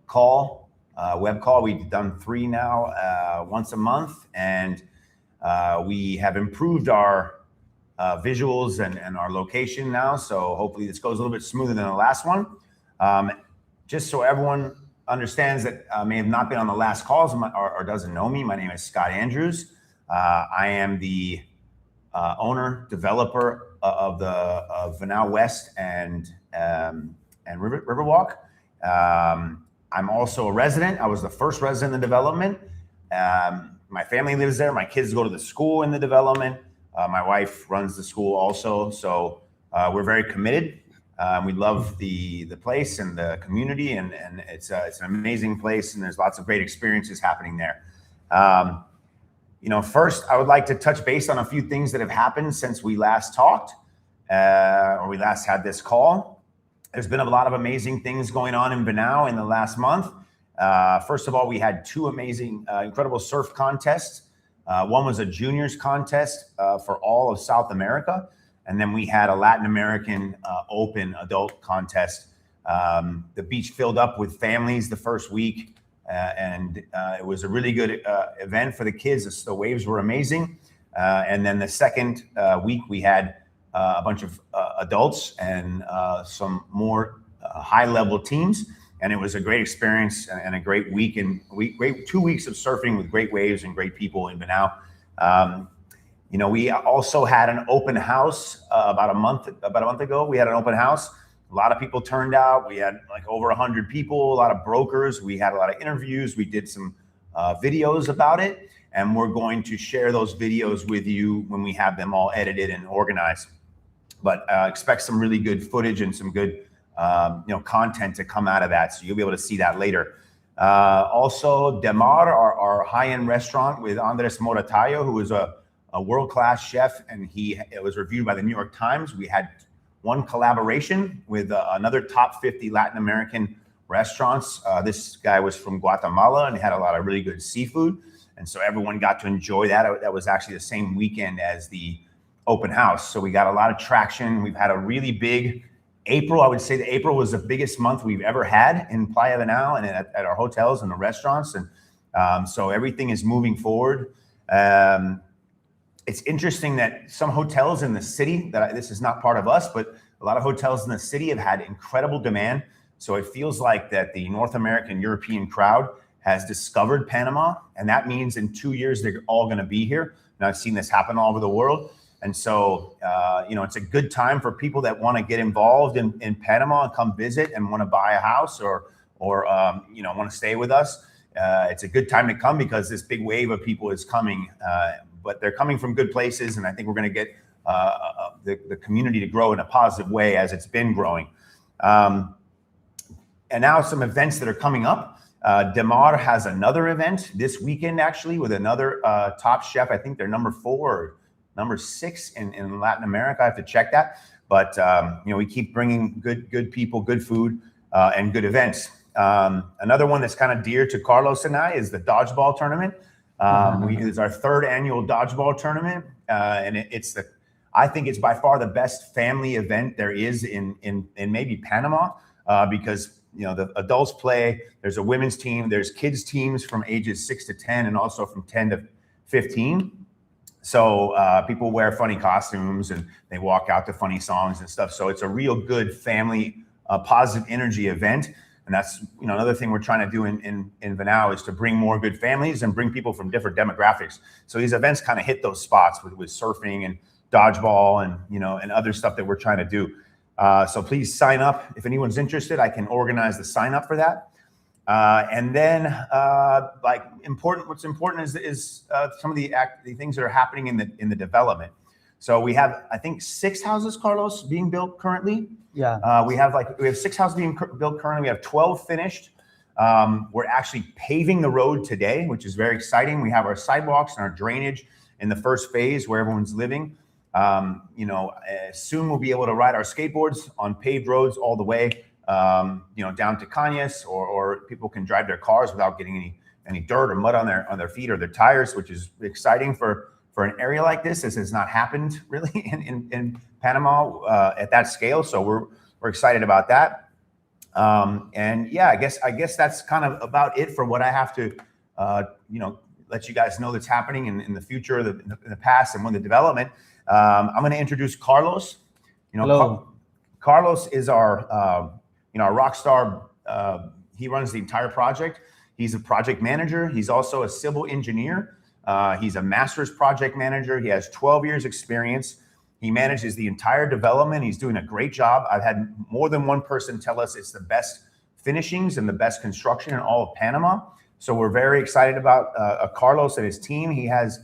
call, web call. We've done 3 now, once a month, and we have improved our visuals and our location now. So hopefully this goes a little bit smoother than the last one. Just so everyone understands that may have not been on the last calls or doesn't know me, my name is Scott Andrews. I am the owner, developer of Venao West and Riverwalk. I'm also a resident. I was the first resident in the development. My family lives there. My kids go to the school in the development. My wife runs the school also. So we're very committed. We love the place and the community, and it's an amazing place, and there's lots of great experiences happening there. First, I would like to touch base on a few things that have happened since we last talked, or we last had this call. There's been a lot of amazing things going on in Venao in the last month. First of all, we had 2 amazing, incredible surf contests. One was a juniors contest for all of South America. And then we had a Latin American open adult contest. The beach filled up with families the first week. And it was a really good event for the kids. The waves were amazing. And then the second week, we had a bunch of adults and some more high-level teams. And it was a great experience and a great week. And great 2 weeks of surfing with great waves and great people in Venao. We also had an open house about a month ago. We had an open house. A lot of people turned out. We had like over 100 people, a lot of brokers. We had a lot of interviews. We did some videos about it, and we're going to share those videos with you when we have them all edited and organized. But expect some really good footage and some good content to come out of that. So you'll be able to see that later. Also, DeMar, our high-end restaurant with Andres Moratayo, who is a world-class chef, and it was reviewed by the New York Times. We had one collaboration with another top 50 Latin American restaurants. This guy was from Guatemala and had a lot of really good seafood. And so everyone got to enjoy that. That was actually the same weekend as the open house. So we got a lot of traction. We've had a really big April. I would say that April was the biggest month we've ever had in Playa Venao and at our hotels and the restaurants. And so everything is moving forward. It's interesting that some hotels in the city, this is not part of us, but a lot of hotels in the city have had incredible demand. So it feels like that the North American, European crowd has discovered Panama. And that means in 2 years, they're all going to be here. And I've seen this happen all over the world. And so, it's a good time for people that want to get involved in Panama and come visit and want to buy a house or want to stay with us. It's a good time to come because this big wave of people is coming. But they're coming from good places, and I think we're going to get the community to grow in a positive way as it's been growing. And now some events that are coming up. DeMar has another event this weekend, actually, with another top chef. I think they're number 4 or number 6 in Latin America. I have to check that. But, we keep bringing good people, good food, and good events. Another one that's kind of dear to Carlos and I is the Dodgeball Tournament. It's our 3rd annual Dodgeball Tournament, and I think it's by far the best family event there is in maybe Panama, because the adults play. There's a women's team. There's kids teams from ages 6 to 10, and also from 10 to 15. So people wear funny costumes and they walk out to funny songs and stuff. So it's a real good family, positive energy event. And that's another thing we're trying to do in Venao is to bring more good families and bring people from different demographics. So these events kind of hit those spots with surfing and dodgeball and other stuff that we're trying to do. So please sign up if anyone's interested. I can organize the sign up for that. And then what's important is some of the things that are happening in the development. So we have, I think, 6 houses, Carlos, being built currently. Yeah. We have 6 houses being built currently. We have 12 finished. We're actually paving the road today, which is very exciting. We have our sidewalks and our drainage in the first phase where everyone's living. Soon we'll be able to ride our skateboards on paved roads all the way, down to Cañas, or people can drive their cars without getting any dirt or mud on their feet or their tires, which is exciting for an area like this. This has not happened really in Panama at that scale. So we're excited about that. And yeah, I guess that's kind of about it for what I have to, let you guys know that's happening in the future, in the past, and when the development. I'm going to introduce Carlos. Hello. Carlos is our rock star. He runs the entire project. He's a project manager. He's also a civil engineer. He's a master's project manager. He has 12 years experience. He manages the entire development. He's doing a great job. I've had more than one person tell us it's the best finishings and the best construction in all of Panama. So we're very excited about Carlos and his team. He has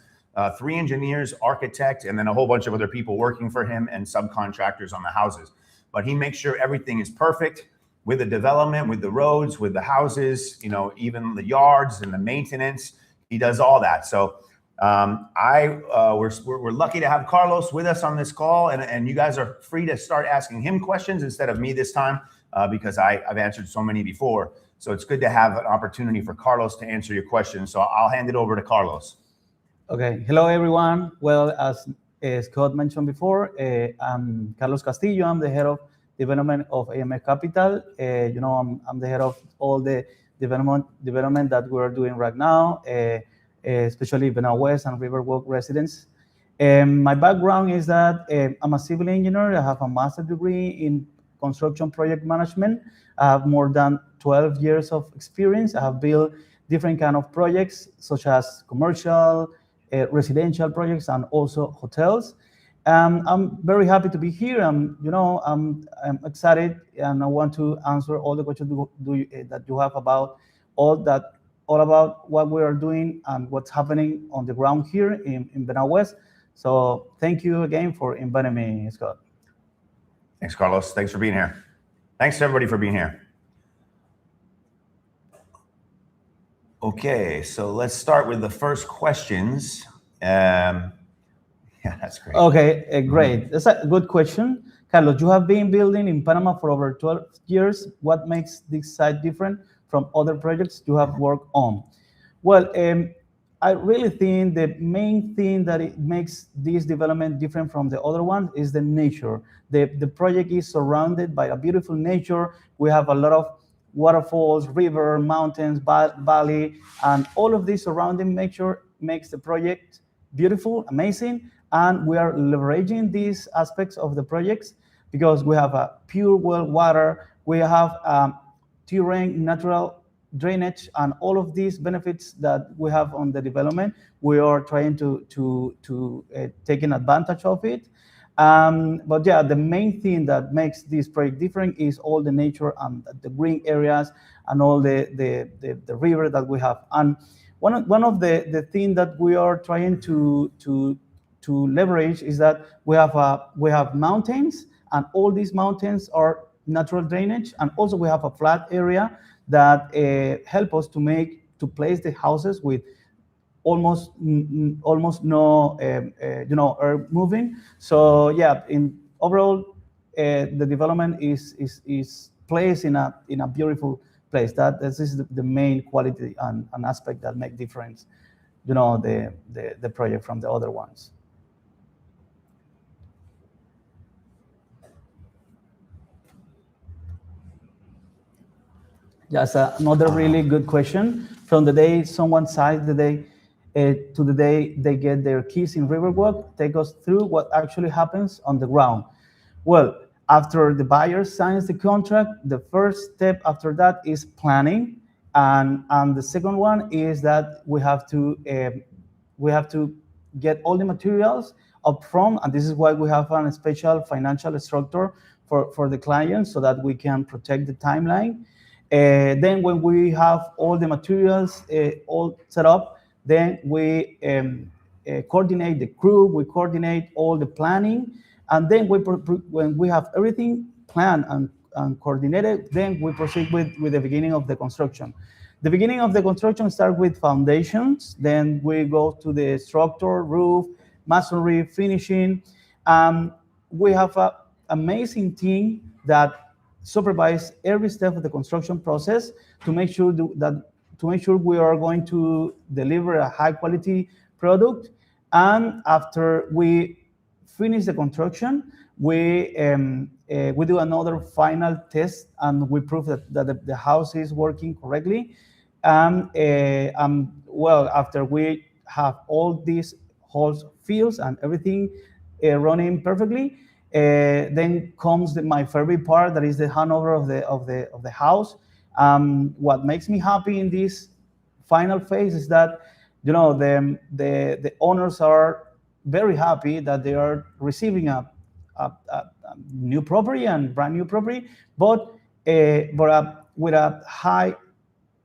3 engineers, architect, and then a whole bunch of other people working for him and subcontractors on the houses. But he makes sure everything is perfect with the development, with the roads, with the houses, even the yards and the maintenance. He does all that. So we're lucky to have Carlos with us on this call, and you guys are free to start asking him questions instead of me this time, because I've answered so many before. So it's good to have an opportunity for Carlos to answer your questions. So I'll hand it over to Carlos. Okay. Hello, everyone. Well, as Scott mentioned before, I'm Carlos Castillo. I'm the head of development of AMF Capital. I'm the head of all the development that we're doing right now, especially Venao West and Riverwalk residents. My background is that I'm a civil engineer. I have a master's degree in construction project management. I have more than 12 years of experience. I have built different kind of projects, such as commercial, residential projects, and also hotels. I'm very happy to be here. I'm excited, and I want to answer all the questions that you have about all about what we are doing and what's happening on the ground here in Venao West. So thank you again for inviting me, Scott. Thanks, Carlos. Thanks for being here. Thanks to everybody for being here. Okay, so let's start with the first questions. Yeah, that's great. Okay, great. That's a good question. Carlos, you have been building in Panama for over 12 years. What makes this site different from other projects you have worked on? Well, I really think the main thing that it makes this development different from the other one is the nature. The project is surrounded by a beautiful nature. We have a lot of waterfalls, river, mountains, valley, and all of this surrounding nature makes the project beautiful, amazing. And we are leveraging these aspects of the projects because we have a pure well water, we have terrain, natural drainage, and all of these benefits that we have on the development. We are trying to taking advantage of it. But yeah, the main thing that makes this project different is all the nature and the green areas and all the river that we have. And one of the things that we are trying to leverage is that we have mountains, and all these mountains are natural drainage, and also we have a flat area that help us to place the houses with almost no earth moving. So yeah, in overall the development is placed in a beautiful place. This is the main quality and aspect that make difference, the project from the other ones. That's another really good question. From the day someone signs to the day they get their keys in Riverwalk, take us through what actually happens on the ground. Well, after the buyer signs the contract, the first step after that is planning, and the second one is that we have to get all the materials up front, and this is why we have a special financial structure for the client so that we can protect the timeline. Then when we have all the materials all set up, then we coordinate the crew, we coordinate all the planning, and then when we have everything planned and coordinated, then we proceed with the beginning of the construction. The beginning of the construction starts with foundations, then we go to the structure, roof, masonry, finishing. We have an amazing team that supervise every step of the construction process to make sure we are going to deliver a high quality product. And after we finish the construction, we do another final test, and we prove that the house is working correctly. Well, after we have all these holes, fields, and everything running perfectly, then comes my favorite part, that is the handover of the house. What makes me happy in this final phase is that the owners are very happy that they are receiving a new property and brand new property, but with a high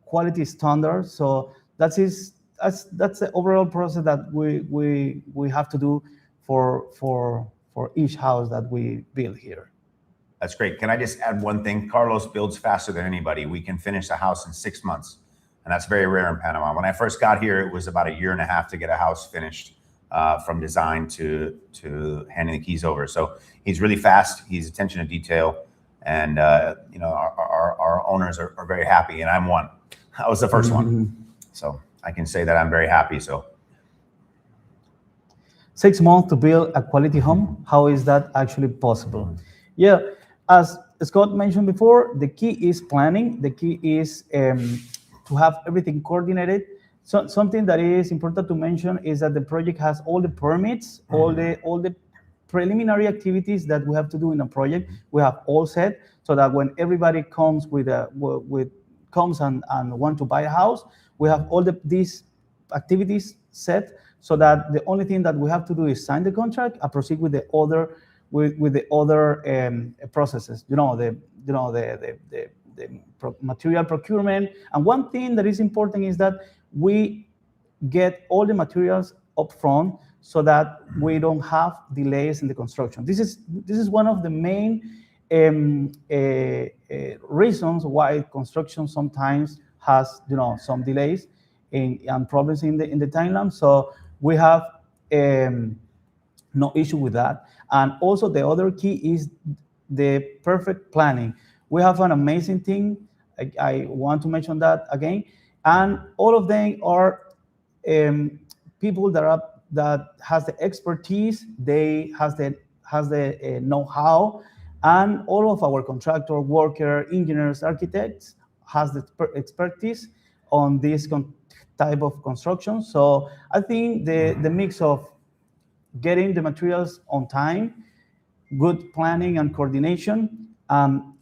quality standard. So that's the overall process that we have to do for each house that we build here. That's great. Can I just add one thing? Carlos builds faster than anybody. We can finish a house in 6 months, and that's very rare in Panama. When I first got here, it was about 1.5 years to get a house finished, from design to handing the keys over. So he's really fast. He's attention to detail, and our owners are very happy, and I'm one. I was the first one, so I can say that I'm very happy. So 6 months to build a quality home. How is that actually possible? Yeah, as Scott mentioned before, the key is planning. The key is to have everything coordinated. So something that is important to mention is that the project has all the permits, all the preliminary activities that we have to do in a project. We have all set, so that when everybody comes comes and want to buy a house, we have all these activities set, so that the only thing that we have to do is sign the contract and proceed with the other processes. The material procurement. And one thing that is important is that we get all the materials up front, so that we don't have delays in the construction. This is one of the main reasons why construction sometimes has some delays and problems in the timeline. So we have no issue with that. And also the other key is the perfect planning. We have an amazing team. I want to mention that again, and all of them are people that has the expertise. They has the know-how, and all of our contractor, worker, engineers, architects has the expertise on this type of construction. So I think the mix of getting the materials on time, good planning and coordination,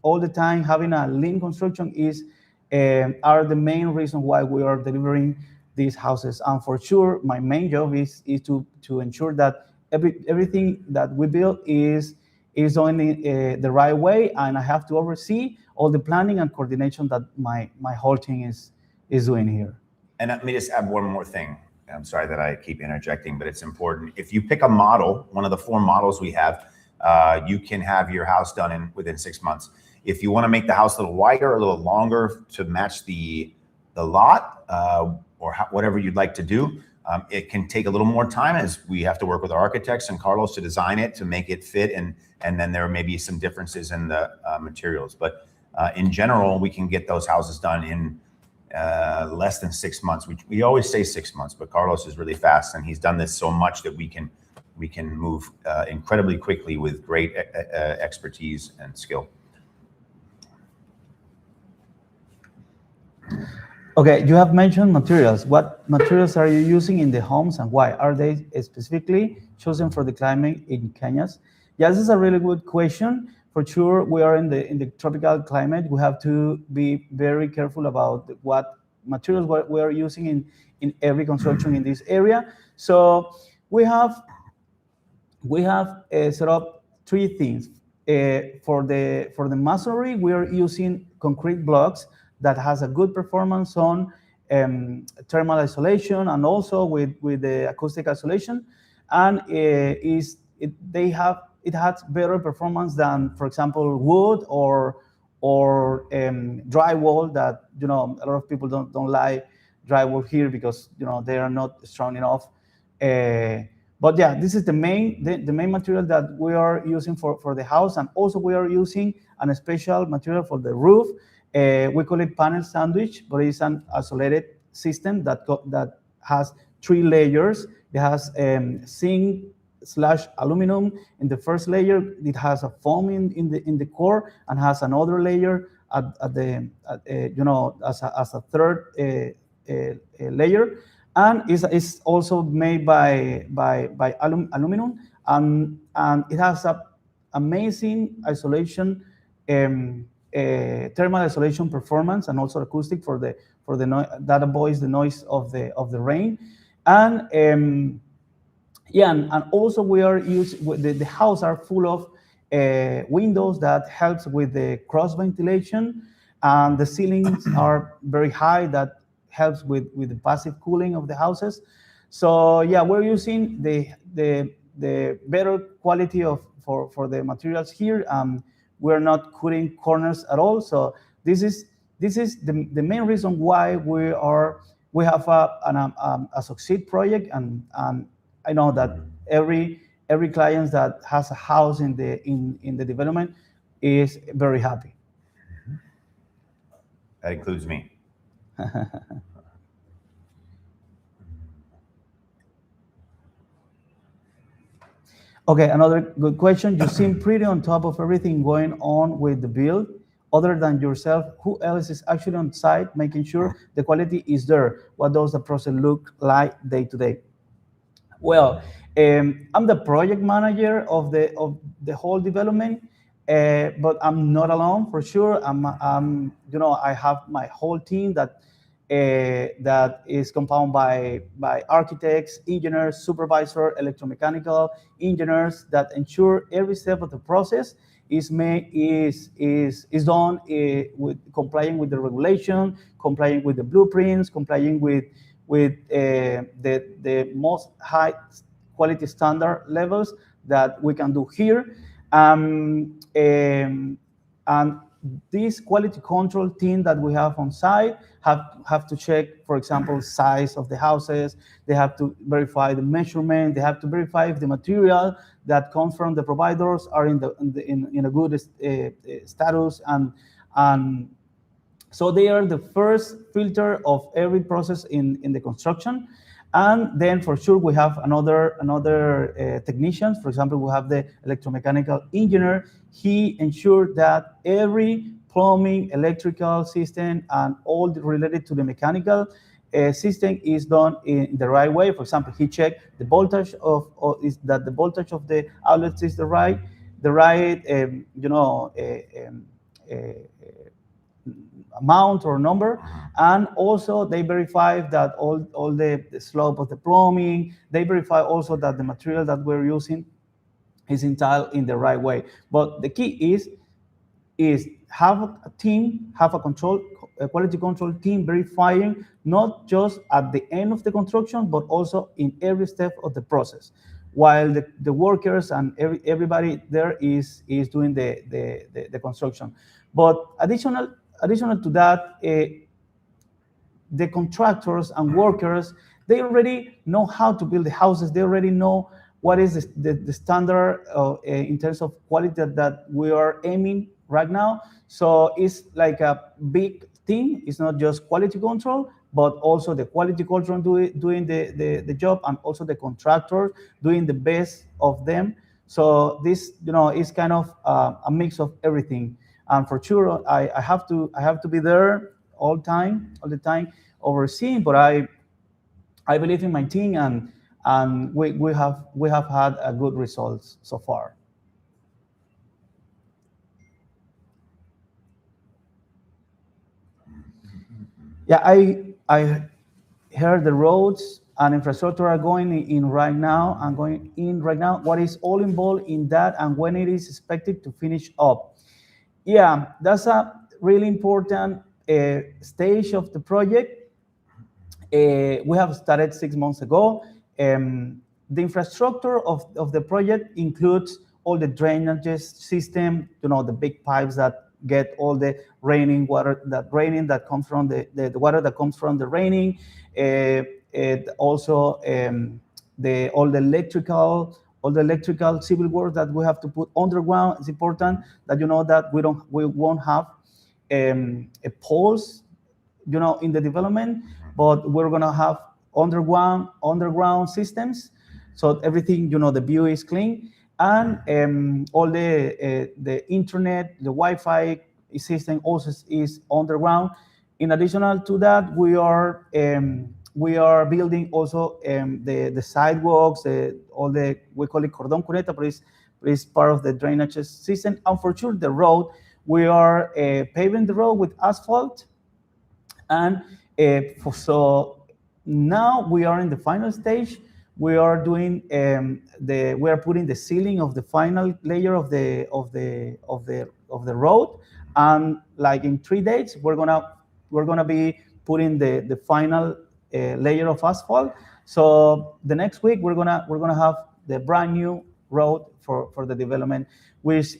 all the time having a lean construction are the main reason why we are delivering these houses. And for sure, my main job is to ensure that everything that we build is on the right way, and I have to oversee all the planning and coordination that my whole team is doing here. And let me just add one more thing. I'm sorry that I keep interjecting, but it's important. If you pick a model, one of the 4 models we have, you can have your house done within 6 months. If you want to make the house a little wider, a little longer to match the lot, or whatever you'd like to do, it can take a little more time, as we have to work with our architects and Carlos to design it to make it fit, and then there may be some differences in the materials. But in general, we can get those houses done in less than 6 months. We always say 6 months, but Carlos is really fast, and he's done this so much that we can move incredibly quickly with great expertise and skill. Okay, you have mentioned materials. What materials are you using in the homes, and why? Are they specifically chosen for the climate in Kenya? Yeah, this is a really good question. For sure, we are in the tropical climate. We have to be very careful about what materials we are using in every construction in this area. So we have set up 3 things. For the masonry, we are using concrete blocks that has a good performance on thermal isolation, and also with the acoustic isolation, and it has better performance than, for example, wood or drywall. That a lot of people don't like drywall here because they are not strong enough. But yeah, this is the main material that we are using for the house, and also we are using a special material for the roof. We call it panel sandwich, but it's an isolated system that has 3 layers. It has slash aluminum in the first layer. It has a foam in the core and has another layer at the as a third layer, and is also made by aluminum, and it has a amazing isolation, thermal isolation performance, and also acoustic for the that avoids the noise of the rain, and yeah, and also we are using the house are full of windows that helps with the cross ventilation, and the ceilings are very high that helps with the passive cooling of the houses. So yeah, we're using the better quality for the materials here. We're not cutting corners at all. So this is the main reason why we have a succeed project, and I know that every client that has a house in the development is very happy. That includes me. Okay, another good question. You seem pretty on top of everything going on with the build. Other than yourself, who else is actually on site making sure the quality is there? What does the process look like day to day? Well, I'm the project manager of the whole development, but I'm not alone for sure. I have my whole team that is compounded by architects, engineers, supervisor, electromechanical engineers that ensure every step of the process is done with complying with the regulation, complying with the blueprints, complying with the most high quality standard levels that we can do here. And this quality control team that we have on site have to check, for example, size of the houses. They have to verify the measurement. They have to verify if the material that comes from the providers are in a good status, and so they are the first filter of every process in the construction. And then for sure we have another technicians. For example, we have the electromechanical engineer. He ensured that every plumbing, electrical system, and all related to the mechanical system is done in the right way. For example, he checked the voltage is that the voltage of the outlets is the right amount or number, and also they verify that all the slope of the plumbing. They verify also that the material that we're using is installed in the right way. But the key is have a team, have a quality control team verifying not just at the end of the construction, but also in every step of the process, while the workers and everybody there is doing the construction. But additional to that, the contractors and workers, they already know how to build the houses. They already know what is the standard in terms of quality that we are aiming right now. So it's like a big team. It's not just quality control, but also the quality control doing the job, and also the contractor doing the best of them. So this is kind of a mix of everything. And for sure, I have to be there all the time overseeing. But I believe in my team, and we have had a good results so far. Yeah, I heard the roads and infrastructure are going in right now. What is all involved in that, and when it is expected to finish up? Yeah, that's a really important stage of the project. We have started 6 months ago. The infrastructure of the project includes all the drainage system, the big pipes that get all the raining water, that comes from the water that comes from the raining. Also, all the electrical civil work that we have to put underground. It's important that that we won't have a poles, in the development, but we're gonna have underground systems. So everything, the view is clean, and all the internet, the Wi-Fi system also is underground. In addition to that, we are building also the sidewalks, all the, we call it cordon cuneta, but it's part of the drainage system. And for sure, the road, we are paving the road with asphalt. And so now we are in the final stage. We are doing we are putting the ceiling of the final layer of the road, and like in 3 days we're gonna be putting the final layer of asphalt. So the next week we're gonna have the brand new road for the development, which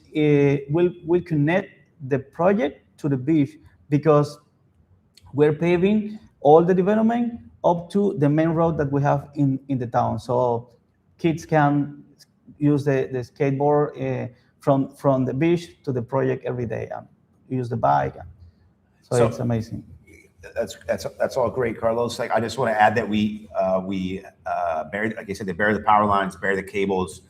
will connect the project to the beach, because we're paving all the development up to the main road that we have in the town. So kids can use the skateboard from the beach to the project every day, and use the bike. So it's amazing. That's all great, Carlos. Like, I just want to add that we bury, like I said, they bury the power lines, bury the cables.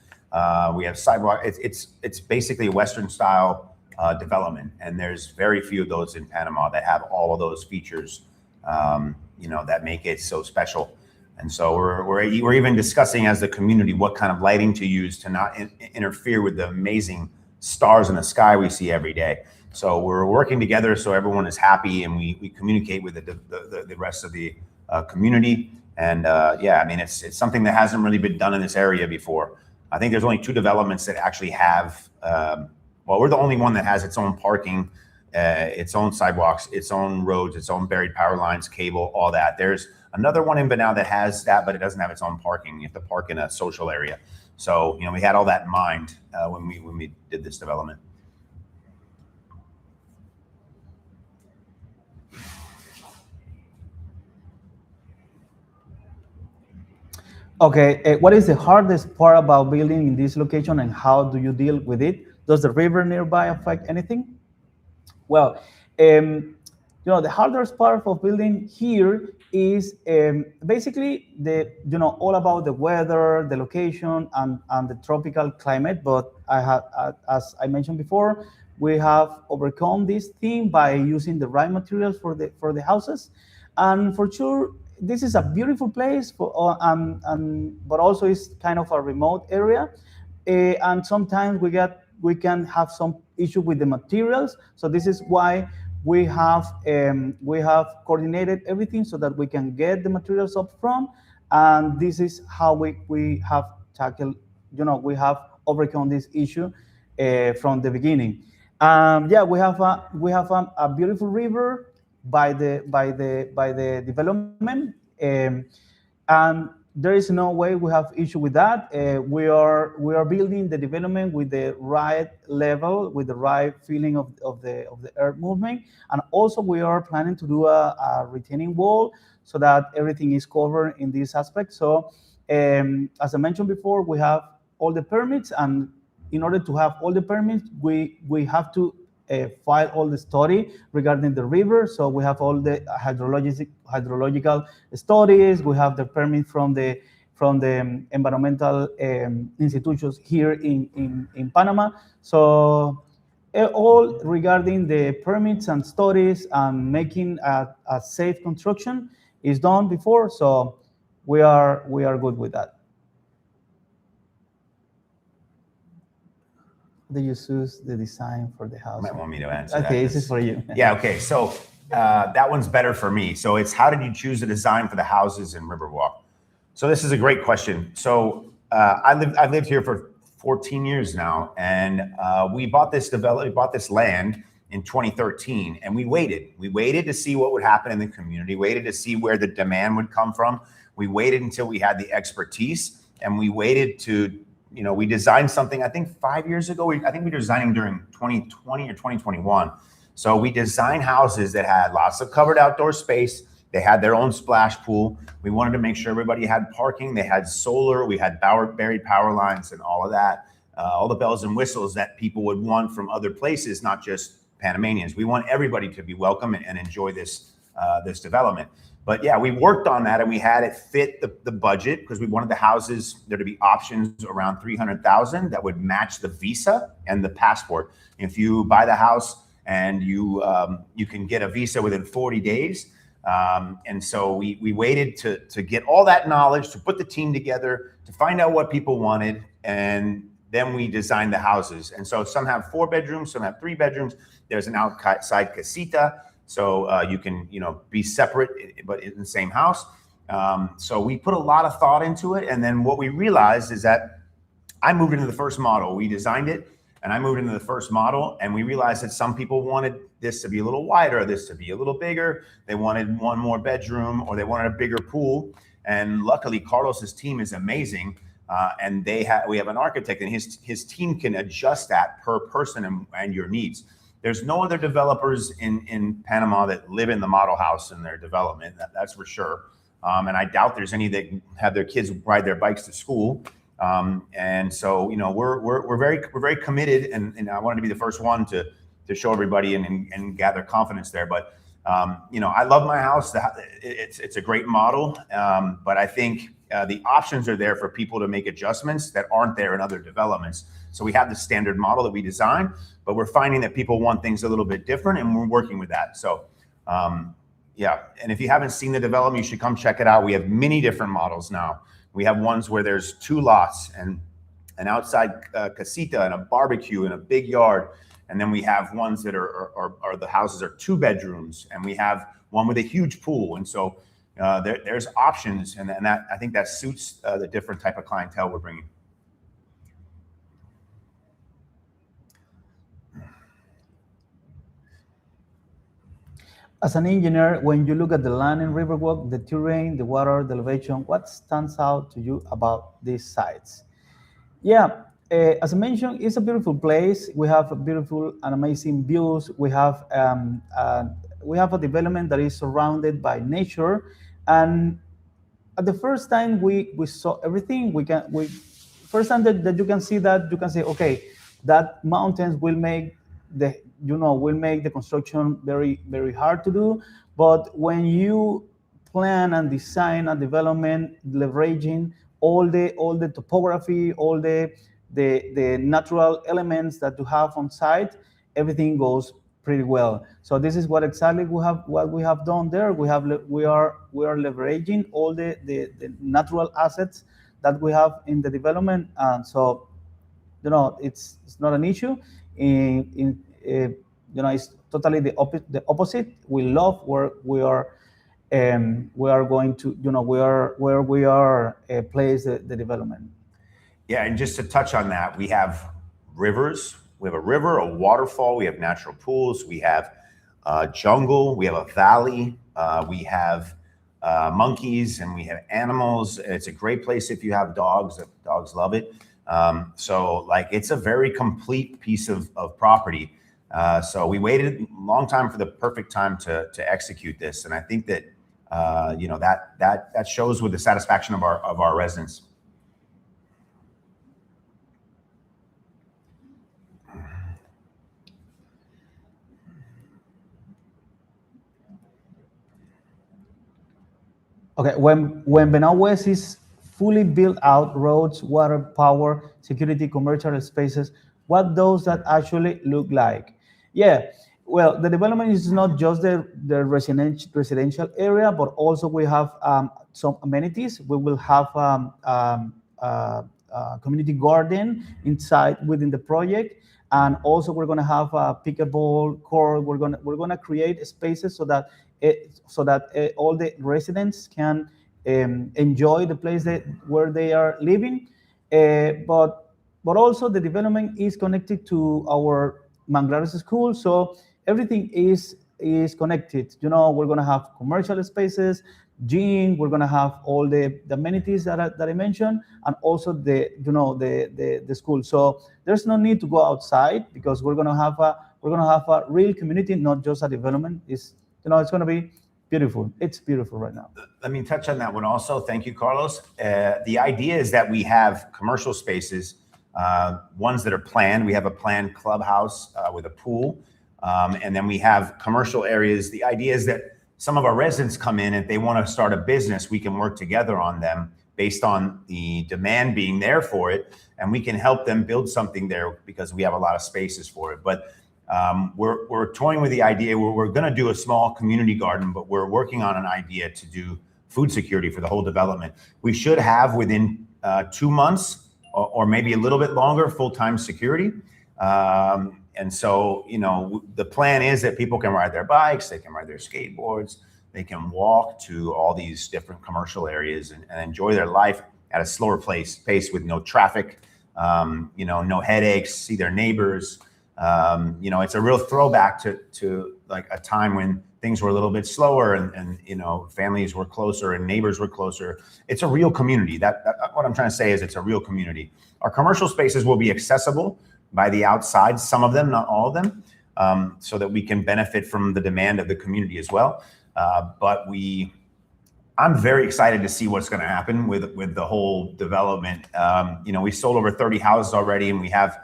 We have sidewalk. It's basically a Western style development, and there's very few of those in Panama that have all of those features, that make it so special. And so we're even discussing as the community what kind of lighting to use to not interfere with the amazing stars in the sky we see every day. So we're working together so everyone is happy, and we communicate with the rest of the community. And yeah, I mean, it's something that hasn't really been done in this area before. I think there's only 2 developments that actually have, well, we're the only one that has its own parking, its own sidewalks, its own roads, its own buried power lines, cable, all that. There's another one in Venao that has that, but it doesn't have its own parking. You have to park in a social area. So, we had all that in mind when we did this development. Okay, what is the hardest part about building in this location, and how do you deal with it? Does the river nearby affect anything? Well, the hardest part of building here is basically all about the weather, the location, and the tropical climate. But as I mentioned before, we have overcome this thing by using the right materials for the houses, and for sure, this is a beautiful place but also it's kind of a remote area, and sometimes we can have some issue with the materials. So this is why we have coordinated everything so that we can get the materials up front, and this is how we have tackled, we have overcome this issue from the beginning. Yeah, we have a beautiful river by the development, and there is no way we have issue with that. We are building the development with the right level, with the right feeling of the earth movement, and also we are planning to do a retaining wall so that everything is covered in this aspect. So as I mentioned before, we have all the permits, and in order to have all the permits, we have to file all the study regarding the river. So we have all the hydrological studies. We have the permit from the environmental institutions here in Panama. So all regarding the permits and studies and making a safe construction is done before. So we are good with that. Do you choose the design for the house? You might want me to answer that. Okay, this is for you. Yeah, okay. So that one's better for me. So it's, how did you choose the design for the houses in Riverwalk? So this is a great question. So I've lived here for 14 years now, and we bought this land in 2013, and we waited to see what would happen in the community, waited to see where the demand would come from. We waited until we had the expertise, and we waited to, we designed something, I think 5 years ago. I think we were designing during 2020 or 2021. So we designed houses that had lots of covered outdoor space. They had their own splash pool. We wanted to make sure everybody had parking. They had solar. We had buried power lines and all of that, all the bells and whistles that people would want from other places, not just Panamanians. We want everybody to be welcome and enjoy this development. But yeah, we worked on that and we had it fit the budget because we wanted the houses there to be options around 300,000 that would match the visa and the passport. If you buy the house and you can get a visa within 40 days. And so we waited to get all that knowledge, to put the team together, to find out what people wanted, and then we designed the houses. And so some have 4 bedrooms, some have 3 bedrooms. There's an outside casita, so you can be separate but in the same house. So we put a lot of thought into it, and then what we realized is that I moved into the first model. We designed it, and I moved into the first model, and we realized that some people wanted this to be a little wider, this to be a little bigger. They wanted 1 more bedroom, or they wanted a bigger pool. And luckily, Carlos's team is amazing, and we have an architect, and his team can adjust that per person and your needs. There's no other developers in Panama that live in the model house in their development. That's for sure. And I doubt there's any that have their kids ride their bikes to school. And so, we're very committed, and I wanted to be the first one to show everybody and gather confidence there. But, I love my house. It's a great model. But I think the options are there for people to make adjustments that aren't there in other developments. So we have the standard model that we designed, but we're finding that people want things a little bit different, and we're working with that. So, yeah. And if you haven't seen the development, you should come check it out. We have many different models now. We have ones where there's 2 lots and an outside casita and a barbecue and a big yard. And then we have ones that are the houses are 2 bedrooms, and we have one with a huge pool. And so there's options, and that I think that suits the different type of clientele we're bringing. As an engineer, when you look at the land in Riverwalk, the terrain, the water, the elevation, what stands out to you about these sites? Yeah, as I mentioned, it's a beautiful place. We have beautiful and amazing views. We have a development that is surrounded by nature. And at the first time we saw everything, first time that you can see that, you can say, okay, that mountains will make the construction very, very hard to do. But when you plan and design a development, leveraging all the topography, all the natural elements that you have on site, everything goes pretty well. So this is what exactly we have done there. We are leveraging all the natural assets that we have in the development, and so it's not an issue. It's totally the opposite. We love where we are going to, where we are place the development. Yeah, and just to touch on that, we have rivers. We have a river, a waterfall. We have natural pools. We have jungle. We have a valley. We have monkeys, and we have animals. It's a great place if you have dogs. Dogs love it. So it's a very complete piece of property. So we waited a long time for the perfect time to execute this, and I think that that shows with the satisfaction of our residents. Okay, when Venao West is fully built out, roads, water, power, security, commercial spaces, what does that actually look like? Yeah, well, the development is not just the residential area, but also we have some amenities. We will have community garden inside within the project, and also we're going to have a pickleball court. We're going to create spaces so that all the residents can enjoy the place where they are living, but also the development is connected to our Manglares school, so everything is connected. We're going to have commercial spaces, gym. We're going to have all the amenities that I mentioned, and also the school. So there's no need to go outside, because we're going to have a real community, not just a development. It's going to be beautiful. It's beautiful right now. Let me touch on that one also. Thank you, Carlos. The idea is that we have commercial spaces, ones that are planned. We have a planned clubhouse with a pool, and then we have commercial areas. The idea is that some of our residents come in, if they want to start a business, we can work together on them based on the demand being there for it, and we can help them build something there because we have a lot of spaces for it. But we're toying with the idea where we're going to do a small community garden, but we're working on an idea to do food security for the whole development. We should have within 2 months or maybe a little bit longer full-time security. And so, you know, the plan is that people can ride their bikes, they can ride their skateboards, they can walk to all these different commercial areas and enjoy their life at a slower pace with no traffic, you know, no headaches, see their neighbors. You know, it's a real throwback to like a time when things were a little bit slower and you know, families were closer and neighbors were closer. It's a real community. That what I'm trying to say is it's a real community. Our commercial spaces will be accessible by the outside, some of them, not all of them, so that we can benefit from the demand of the community as well. But I'm very excited to see what's going to happen with the whole development. You know, we sold over 30 houses already, and we have,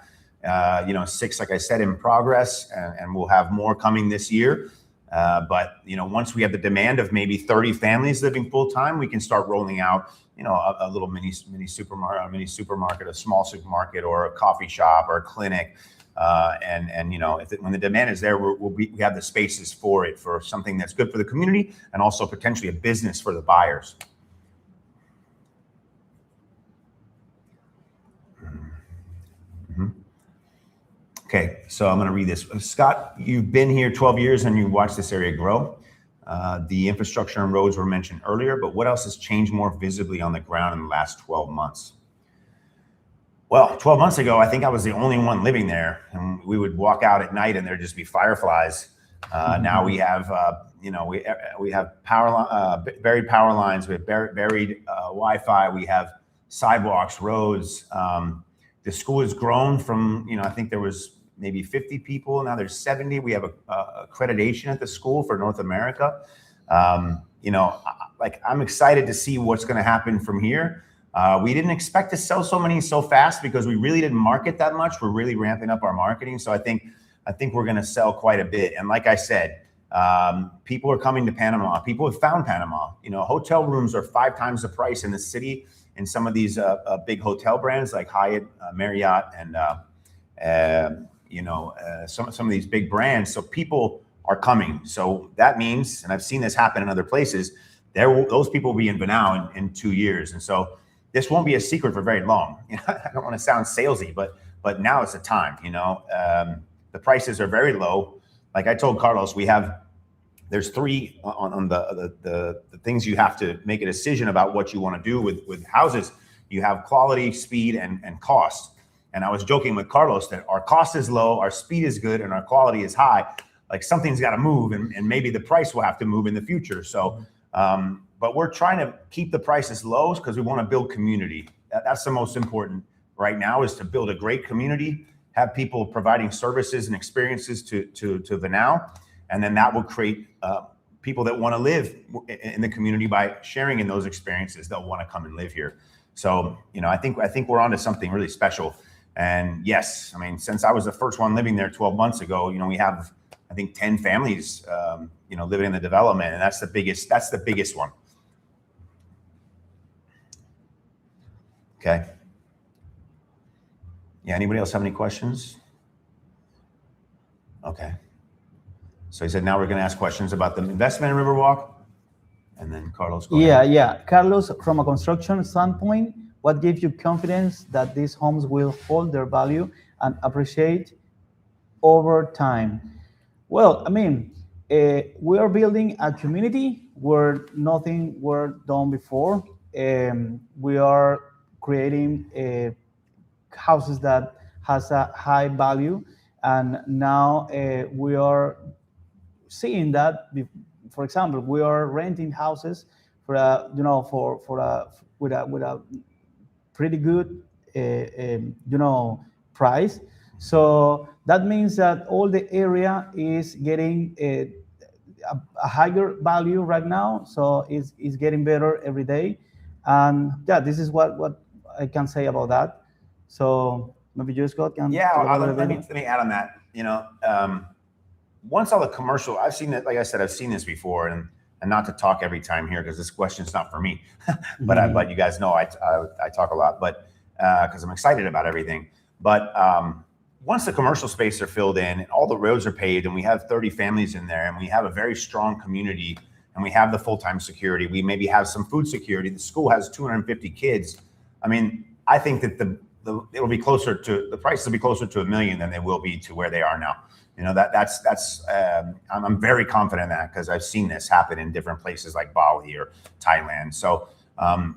you know, 6, like I said, in progress, and we'll have more coming this year. But, you know, once we have the demand of maybe 30 families living full time, we can start rolling out, you know, a little mini supermarket, a small supermarket, or a coffee shop, or a clinic. And you know, when the demand is there, we have the spaces for it, for something that's good for the community and also potentially a business for the buyers. Okay, so I'm going to read this. Scott, you've been here 12 years and you watched this area grow. The infrastructure and roads were mentioned earlier, but what else has changed more visibly on the ground in the last 12 months? Well, 12 months ago, I think I was the only one living there, and we would walk out at night and there'd just be fireflies. Now we have, you know, we have buried power lines, we have buried Wi-Fi, we have sidewalks, roads. The school has grown from, you know, I think there was maybe 50 people. Now there's 70. We have a accreditation at the school for North America. You know, like, I'm excited to see what's going to happen from here. We didn't expect to sell so many so fast because we really didn't market that much. We're really ramping up our marketing. So I think we're going to sell quite a bit. And like I said, people are coming to Panama. People have found Panama. You know, hotel rooms are 5 times the price in the city in some of these big hotel brands like Hyatt, Marriott, and you know, some of these big brands. So people are coming. So that means, and I've seen this happen in other places, those people will be in Venao in 2 years. And so this won't be a secret for very long. You know, I don't want to sound salesy, but now is the time. You know, the prices are very low. Like I told Carlos, there's 3 on the things you have to make a decision about what you want to do with houses. You have quality, speed, and cost. And I was joking with Carlos that our cost is low, our speed is good, and our quality is high. Like, something's got to move, and maybe the price will have to move in the future. So, but we're trying to keep the prices low because we want to build community. That's the most important right now, is to build a great community, have people providing services and experiences to Venao, and then that will create people that want to live in the community by sharing in those experiences. They'll want to come and live here. So, you know, I think we're onto something really special. And yes, I mean, since I was the first one living there 12 months ago, you know, we have, I think, 10 families, you know, living in the development, and that's the biggest one. Okay. Yeah. Anybody else have any questions? Okay. So he said, now we're going to ask questions about the investment in Riverwalk, and then Carlos. Go ahead. Yeah. Carlos, from a construction standpoint, what gives you confidence that these homes will hold their value and appreciate over time? Well, I mean, we are building a community where nothing were done before. We are creating houses that has a high value, and now we are seeing that. For example, we are renting houses for a, you know, with a pretty good, you know, price. So that means that all the area is getting a higher value right now. So it's getting better every day. And yeah, this is what I can say about that. So maybe you, Scott, can. Yeah, let me add on that. You know, once all the commercial, I've seen it, like I said, I've seen this before, and and not to talk every time here because this question's not for me, but you guys know I talk a lot, but because I'm excited about everything. But once the commercial space are filled in and all the roads are paved and we have 30 families in there and we have a very strong community and we have the full-time security, we maybe have some food security, the school has 250 kids. I mean, I think that it'll be closer to, the prices will be closer to $1 million than they will be to where they are now. You know, I'm very confident in that because I've seen this happen in different places like Bali or Thailand. So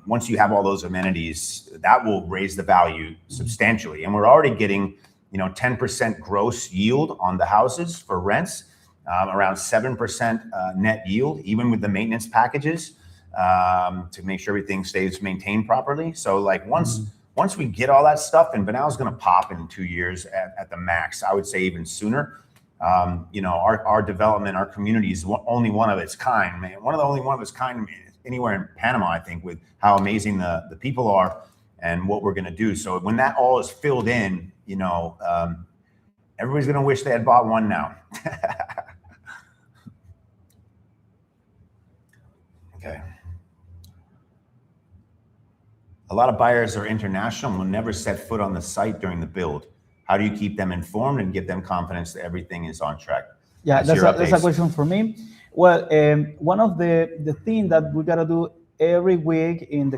once you have all those amenities, that will raise the value substantially. And we're already getting, 10% gross yield on the houses for rents, around 7% net yield, even with the maintenance packages, to make sure everything stays maintained properly. So like once we get all that stuff, and Venao is going to pop in 2 years at the max, I would say even sooner. Our development, our community is only one of its kind, man. One of the only one of its kind anywhere in Panama, I think, with how amazing the people are and what we're going to do. So when that all is filled in, everybody's going to wish they had bought one now. Okay. A lot of buyers are international and will never set foot on the site during the build. How do you keep them informed and give them confidence that everything is on track? Yeah, that's a question for me. Well, one of the things that we gotta do every week in the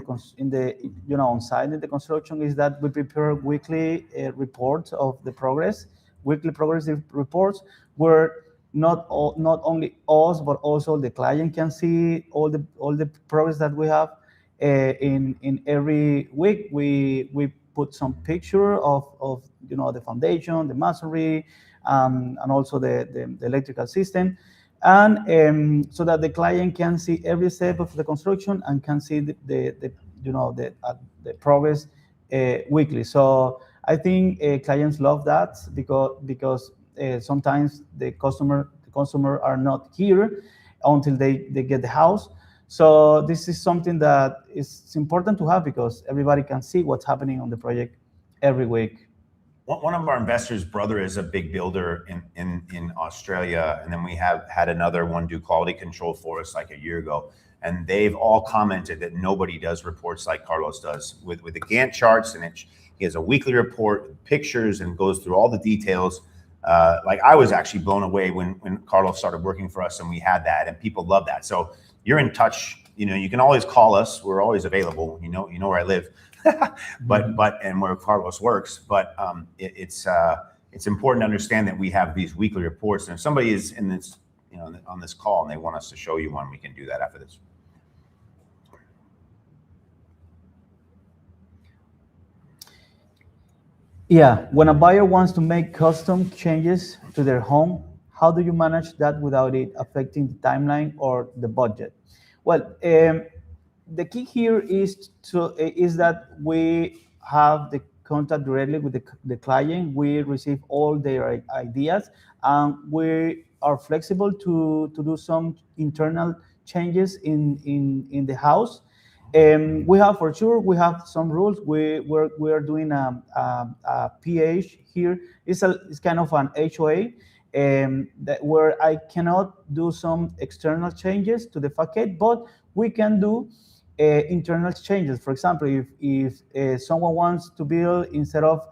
on site in the construction is that we prepare weekly reports of the progress, weekly progressive reports, where not only us but also the client can see all the progress that we have. In every week we put some picture of the foundation, the masonry, and also the electrical system, and so that the client can see every step of the construction and can see the progress weekly. So I think clients love that because sometimes the customer are not here until they get the house. So this is something that is important to have because everybody can see what's happening on the project every week. One of our investors' brother is a big builder in Australia, and then we have had another one do quality control for us like a year ago, and they've all commented that nobody does reports like Carlos does with the Gantt charts, and he has a weekly report with pictures and goes through all the details. Like I was actually blown away when Carlos started working for us and we had that, and people love that. So you're in touch, you can always call us. We're always available. You know where I live, but and where Carlos works. But it's important to understand that we have these weekly reports. And if somebody is in this, on this call and they want us to show you one, we can do that after this. Yeah, when a buyer wants to make custom changes to their home, how do you manage that without it affecting the timeline or the budget? Well, the key here is that we have the contact directly with the client. We receive all their ideas, and we are flexible to do some internal changes in the house. We have some rules. We are doing a PH here. It's kind of an HOA. Where I cannot do some external changes to the facade, but we can do internal changes. For example, if someone wants to build instead of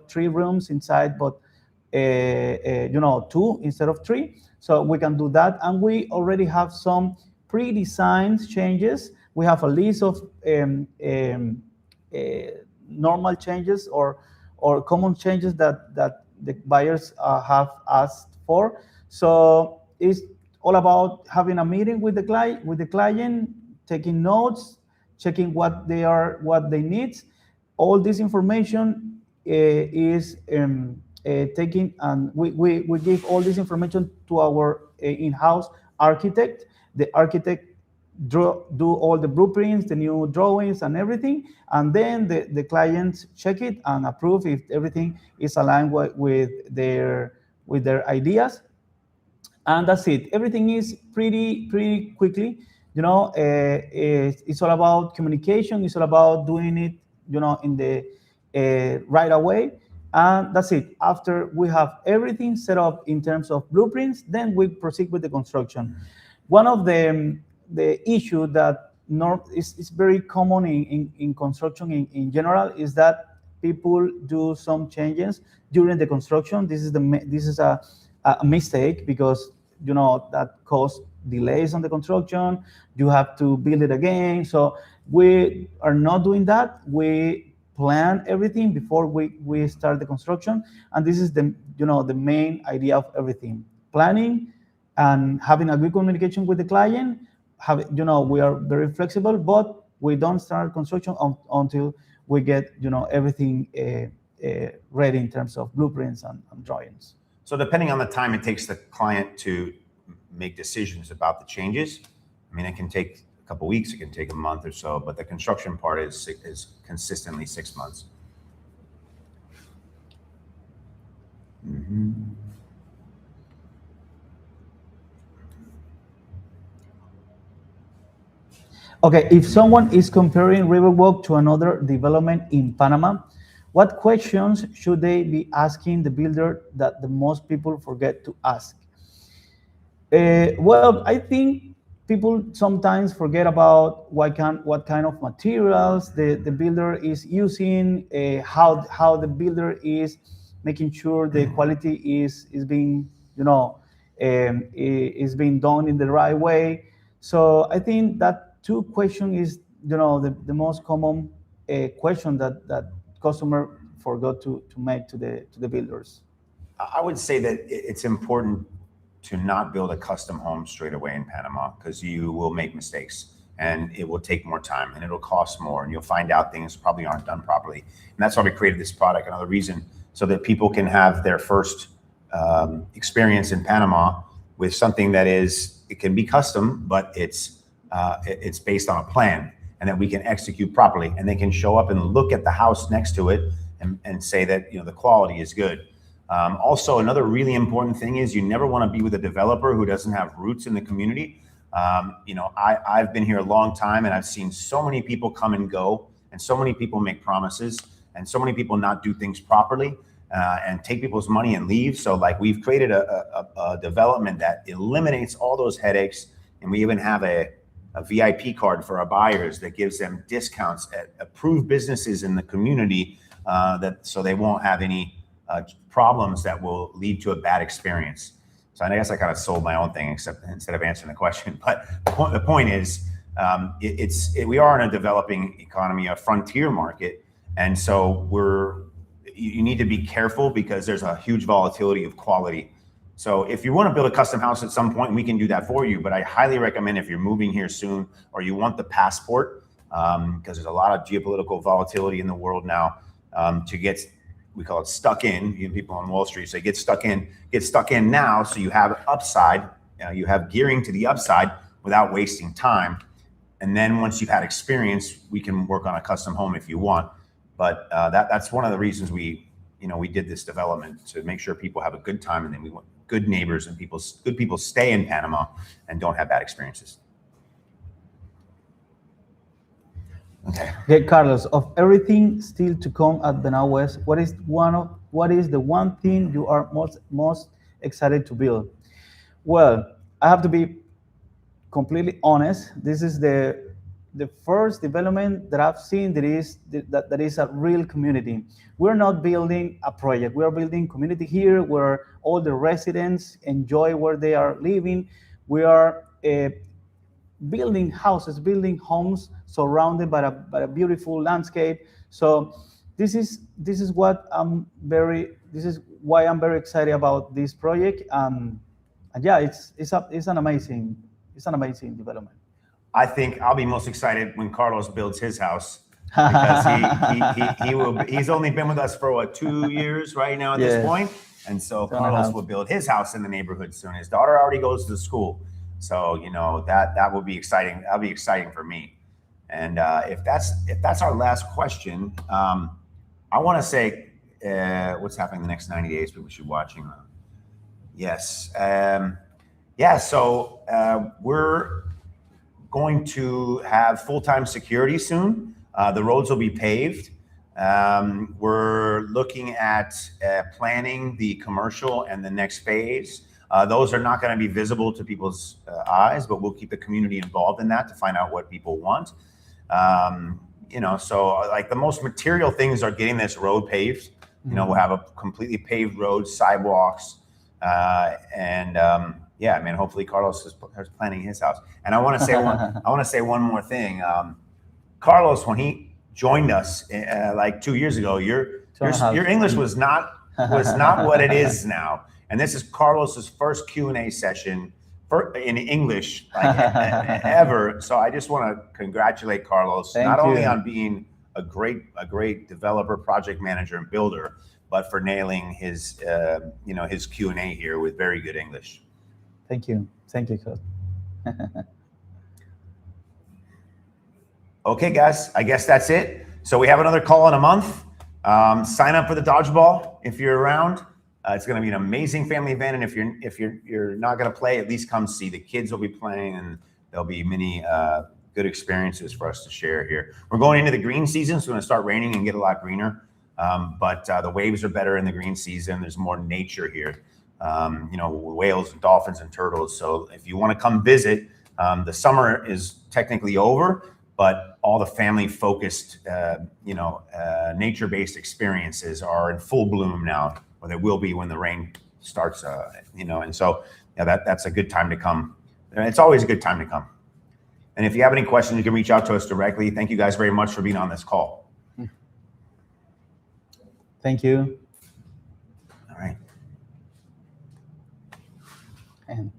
3 rooms inside, but 2 instead of 3, so we can do that. And we already have some pre-designed changes. We have a list of normal changes or common changes that the buyers have asked for. So it's all about having a meeting with the client, taking notes, checking what they need. All this information is taken, and we give all this information to our in-house architect. The architect do all the blueprints, the new drawings and everything, and then the clients check it and approve if everything is aligned with their ideas, and that's it. Everything is pretty quickly. It's all about communication. It's all about doing it in the right away, and that's it. After we have everything set up in terms of blueprints, then we proceed with the construction. one of the issue that is very common in construction in general is that people do some changes during the construction. This is a mistake because that causes delays on the construction. You have to build it again. So we are not doing that. We plan everything before we start the construction, and this is the main idea of everything: planning and having a good communication with the client. We are very flexible, but we don't start construction until we get everything ready in terms of blueprints and drawings. So depending on the time it takes the client to make decisions about the changes, I mean, it can take a couple weeks, it can take a month or so, but the construction part is consistently 6 months. Mm-hmm. Okay, if someone is comparing Riverwalk to another development in Panama, what questions should they be asking the builder that the most people forget to ask? Well, I think people sometimes forget about what kind of materials the builder is using, how the builder is making sure the quality is being is being done in the right way. So I think that two question is the most common question that customer forgot to make to the builders. I would say that it's important to not build a custom home straight away in Panama, because you will make mistakes and it will take more time and it'll cost more and you'll find out things probably aren't done properly. And that's why we created this product. Another reason, so that people can have their first experience in Panama with something that it can be custom, but it's based on a plan and that we can execute properly, and they can show up and look at the house next to it and say that the quality is good. Also, another really important thing is you never want to be with a developer who doesn't have roots in the community. I've been here a long time and I've seen so many people come and go, and so many people make promises, and so many people not do things properly and take people's money and leave. So like, we've created a development that eliminates all those headaches, and we even have a VIP card for our buyers that gives them discounts at approved businesses in the community, so they won't have any problems that will lead to a bad experience. So I guess I kind of sold my own thing, instead of answering the question. But the point is, we are in a developing economy, a frontier market, and so you need to be careful because there's a huge volatility of quality. So if you want to build a custom house at some point, we can do that for you. But I highly recommend, if you're moving here soon or you want the passport, because there's a lot of geopolitical volatility in the world now, to get, we call it stuck in. People on Wall Street say get stuck in now, so you have upside, you have gearing to the upside without wasting time. And then once you've had experience, we can work on a custom home if you want. But that's one of the reasons we did this development, to make sure people have a good time, and then we want good neighbors and good people stay in Panama and don't have bad experiences. Okay, Carlos, of everything still to come at Venao West, what is the one thing you are most excited to build? Well, I have to be completely honest. This is the first development that I've seen that is a real community. We're not building a project. We are building community here, where all the residents enjoy where they are living. We are building houses, building homes surrounded by a beautiful landscape. So this is why I'm very excited about this project. And yeah, it's an amazing development. I think I'll be most excited when Carlos builds his house, because he's only been with us for 2 years right now at this point. And so Carlos will build his house in the neighborhood soon. His daughter already goes to school. So, that will be exciting. That'll be exciting for me. And if that's our last question, I want to say what's happening the next 90 days, people should be watching. Yes. So we're going to have full-time security soon. The roads will be paved. We're looking at planning the commercial and the next phase. Those are not going to be visible to people's eyes, but we'll keep the community involved in that to find out what people want. So like the most material things are getting this road paved. We'll have a completely paved road, sidewalks, hopefully Carlos is planning his house. And I want to say one more thing. Carlos, when he joined us like 2 years ago, your English was not what it is now. And this is Carlos's first Q&A session in English ever. So I just want to congratulate Carlos, not only on being a great developer, project manager, and builder, but for nailing his Q&A here with very good English. Thank you, Scott. Okay, guys, I guess that's it. So we have another call in a month. Sign up for the Dodgeball if you're around. It's going to be an amazing family event, and if you're not going to play, at least come see. The kids will be playing, and there'll be many good experiences for us to share here. We're going into the green season, so it's going to start raining and get a lot greener. But the waves are better in the green season. There's more nature here. Whales and dolphins and turtles. So if you want to come visit, the summer is technically over, but all the family-focused, nature-based experiences are in full bloom now, or they will be when the rain starts. And so that's a good time to come. And it's always a good time to come. And if you have any questions, you can reach out to us directly. Thank you guys very much for being on this call. Thank you. All right. And